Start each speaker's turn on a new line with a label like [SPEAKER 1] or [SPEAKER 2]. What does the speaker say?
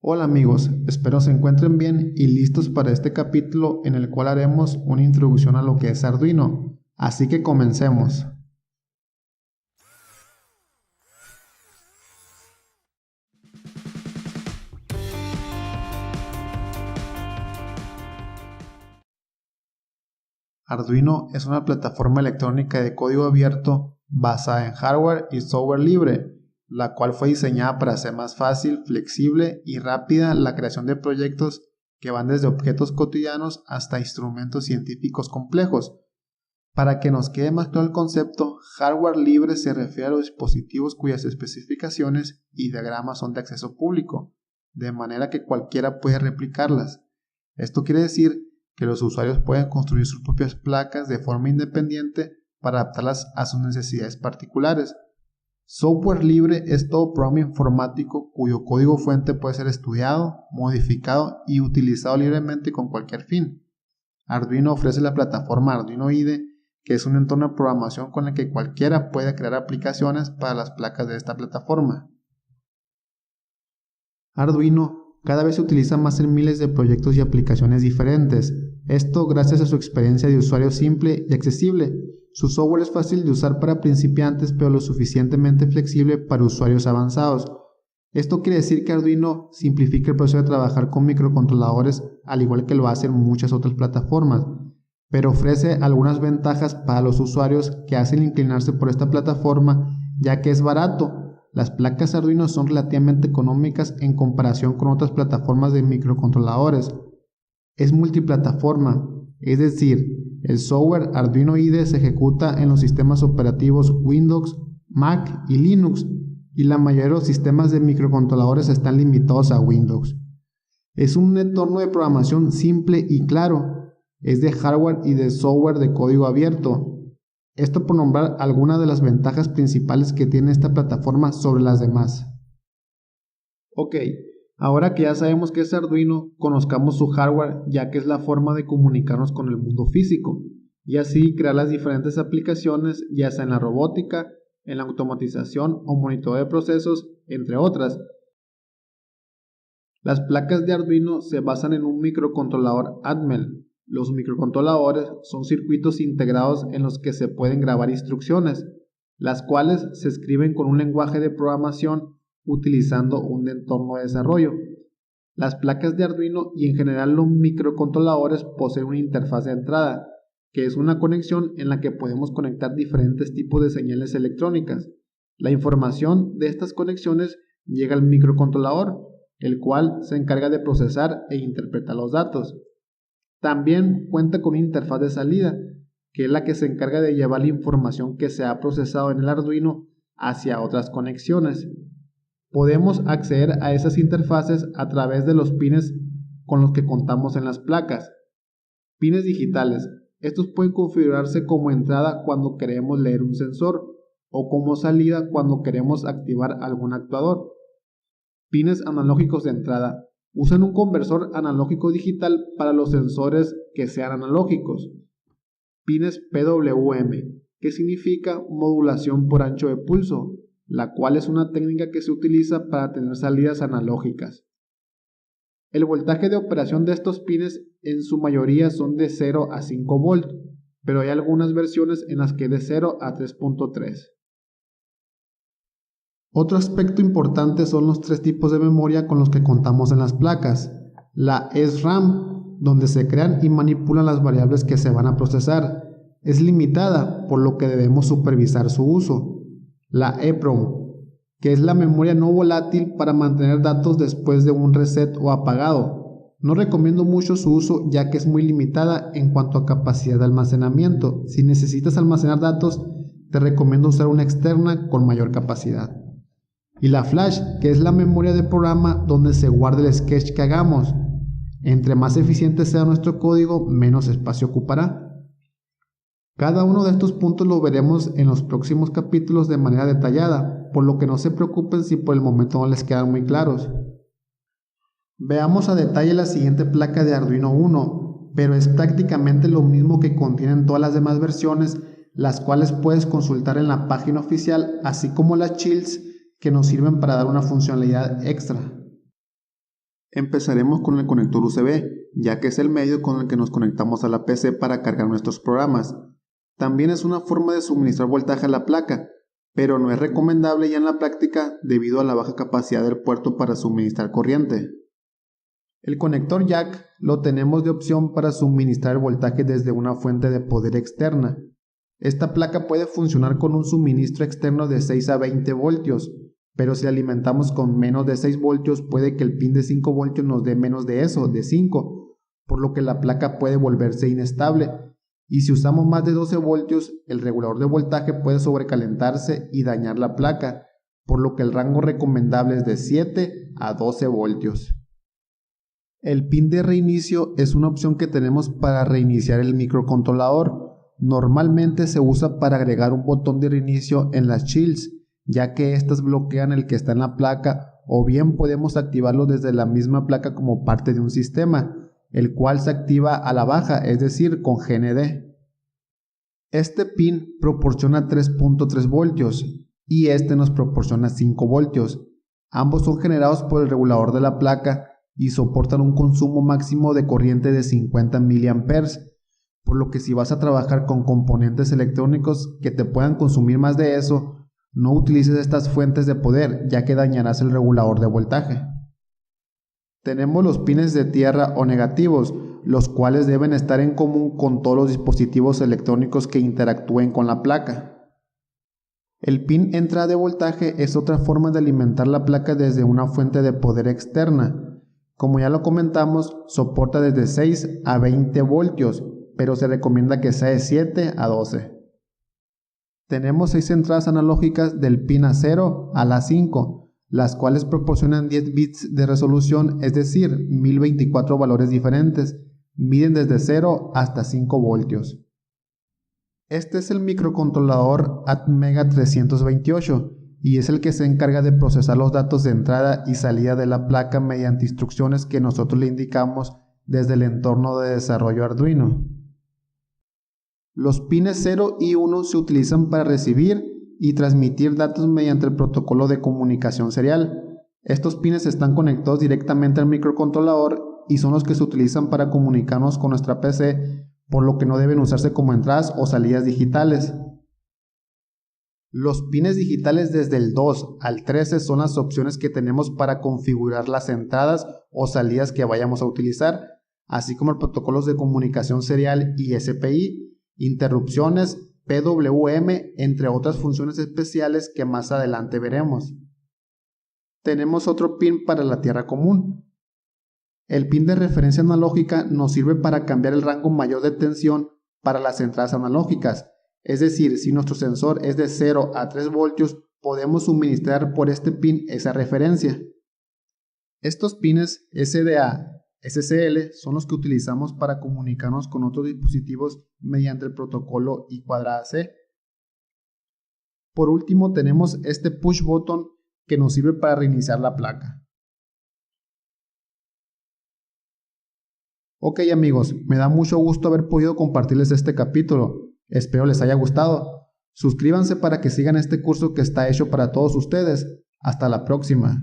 [SPEAKER 1] Hola amigos, espero se encuentren bien y listos para este capítulo en el cual haremos una introducción a lo que es Arduino. Así que comencemos. Arduino es una plataforma electrónica de código abierto basada en hardware y software libre, la cual fue diseñada para hacer más fácil, flexible y rápida la creación de proyectos que van desde objetos cotidianos hasta instrumentos científicos complejos. Para que nos quede más claro el concepto, hardware libre se refiere a los dispositivos cuyas especificaciones y diagramas son de acceso público, de manera que cualquiera puede replicarlas. Esto quiere decir que los usuarios pueden construir sus propias placas de forma independiente para adaptarlas a sus necesidades particulares. Software libre es todo programa informático cuyo código fuente puede ser estudiado, modificado y utilizado libremente con cualquier fin. Arduino ofrece la plataforma Arduino IDE, que es un entorno de programación con el que cualquiera puede crear aplicaciones para las placas de esta plataforma. Arduino cada vez se utiliza más en miles de proyectos y aplicaciones diferentes, esto gracias a su experiencia de usuario simple y accesible. Su software es fácil de usar para principiantes, pero lo suficientemente flexible para usuarios avanzados. Esto quiere decir que Arduino simplifica el proceso de trabajar con microcontroladores, al igual que lo hacen muchas otras plataformas, pero ofrece algunas ventajas para los usuarios que hacen inclinarse por esta plataforma, ya que es barato. Las placas Arduino son relativamente económicas en comparación con otras plataformas de microcontroladores. Es multiplataforma, es decir, el software Arduino IDE se ejecuta en los sistemas operativos Windows, Mac y Linux, y la mayoría de los sistemas de microcontroladores están limitados a Windows. Es un entorno de programación simple y claro, es de hardware y de software de código abierto. Esto por nombrar algunas de las ventajas principales que tiene esta plataforma sobre las demás. Ok, ahora que ya sabemos qué es Arduino, conozcamos su hardware, ya que es la forma de comunicarnos con el mundo físico, y así crear las diferentes aplicaciones, ya sea en la robótica, en la automatización o monitoreo de procesos, entre otras. Las placas de Arduino se basan en un microcontrolador Atmel. Los microcontroladores son circuitos integrados en los que se pueden grabar instrucciones, las cuales se escriben con un lenguaje de programación utilizando un entorno de desarrollo. Las placas de Arduino y en general los microcontroladores poseen una interfaz de entrada, que es una conexión en la que podemos conectar diferentes tipos de señales electrónicas. La información de estas conexiones llega al microcontrolador, el cual se encarga de procesar e interpretar los datos. También cuenta con una interfaz de salida, que es la que se encarga de llevar la información que se ha procesado en el Arduino hacia otras conexiones. Podemos acceder a esas interfaces a través de los pines con los que contamos en las placas. Pines digitales. Estos pueden configurarse como entrada cuando queremos leer un sensor o como salida cuando queremos activar algún actuador. Pines analógicos de entrada. Usan un conversor analógico digital para los sensores que sean analógicos. Pines PWM, que significa modulación por ancho de pulso, la cual es una técnica que se utiliza para tener salidas analógicas. El voltaje de operación de estos pines en su mayoría son de 0 a 5 volts, pero hay algunas versiones en las que de 0 a 3.3. Otro aspecto importante son los tres tipos de memoria con los que contamos en las placas. La SRAM, donde se crean y manipulan las variables que se van a procesar, es limitada, por lo que debemos supervisar su uso. La EEPROM, que es la memoria no volátil para mantener datos después de un reset o apagado. No recomiendo mucho su uso ya que es muy limitada en cuanto a capacidad de almacenamiento. Si necesitas almacenar datos, te recomiendo usar una externa con mayor capacidad. Y la flash, que es la memoria de programa donde se guarda el sketch que hagamos. Entre más eficiente sea nuestro código, menos espacio ocupará. Cada uno de estos puntos lo veremos en los próximos capítulos de manera detallada, por lo que no se preocupen si por el momento no les quedan muy claros. Veamos a detalle la siguiente placa de Arduino Uno, pero es prácticamente lo mismo que contienen todas las demás versiones, las cuales puedes consultar en la página oficial, así como las shields que nos sirven para dar una funcionalidad extra. Empezaremos con el conector USB, ya que es el medio con el que nos conectamos a la PC para cargar nuestros programas. También es una forma de suministrar voltaje a la placa, pero no es recomendable ya en la práctica debido a la baja capacidad del puerto para suministrar corriente. El conector jack lo tenemos de opción para suministrar voltaje desde una fuente de poder externa. Esta placa puede funcionar con un suministro externo de 6 a 20 voltios, pero si alimentamos con menos de 6 voltios puede que el pin de 5 voltios nos dé menos de eso, de 5, por lo que la placa puede volverse inestable. Y si usamos más de 12 voltios, el regulador de voltaje puede sobrecalentarse y dañar la placa, por lo que el rango recomendable es de 7 a 12 voltios. El pin de reinicio es una opción que tenemos para reiniciar el microcontrolador. Normalmente se usa para agregar un botón de reinicio en las shields, ya que estas bloquean el que está en la placa, o bien podemos activarlo desde la misma placa como parte de un sistema, el cual se activa a la baja, es decir, con GND. Este pin proporciona 3.3 voltios y este nos proporciona 5 voltios. Ambos son generados por el regulador de la placa y soportan un consumo máximo de corriente de 50 mA, por lo que si vas a trabajar con componentes electrónicos que te puedan consumir más de eso, no utilices estas fuentes de poder, ya que dañarás el regulador de voltaje. Tenemos los pines de tierra o negativos, los cuales deben estar en común con todos los dispositivos electrónicos que interactúen con la placa. El pin entrada de voltaje es otra forma de alimentar la placa desde una fuente de poder externa. Como ya lo comentamos, soporta desde 6 a 20 voltios, pero se recomienda que sea de 7 a 12. Tenemos 6 entradas analógicas del pin A0 a la 5, las cuales proporcionan 10 bits de resolución, es decir, 1024 valores diferentes, miden desde 0 hasta 5 voltios. Este es el microcontrolador Atmega 328 y es el que se encarga de procesar los datos de entrada y salida de la placa mediante instrucciones que nosotros le indicamos desde el entorno de desarrollo Arduino. Los pines 0 y 1 se utilizan para recibir y transmitir datos mediante el protocolo de comunicación serial. Estos pines están conectados directamente al microcontrolador y son los que se utilizan para comunicarnos con nuestra PC, por lo que no deben usarse como entradas o salidas digitales. Los pines digitales desde el 2 al 13 son las opciones que tenemos para configurar las entradas o salidas que vayamos a utilizar, así como el protocolos de comunicación serial y SPI, interrupciones, PWM, entre otras funciones especiales que más adelante veremos. Tenemos otro pin para la tierra común. El pin de referencia analógica nos sirve para cambiar el rango mayor de tensión para las entradas analógicas, es decir, si nuestro sensor es de 0 a 3 voltios, podemos suministrar por este pin esa referencia. Estos pines SDA SCL son los que utilizamos para comunicarnos con otros dispositivos mediante el protocolo I²C. Por último tenemos este push button que nos sirve para reiniciar la placa. Ok amigos, me da mucho gusto haber podido compartirles este capítulo. Espero les haya gustado. Suscríbanse para que sigan este curso que está hecho para todos ustedes. Hasta la próxima.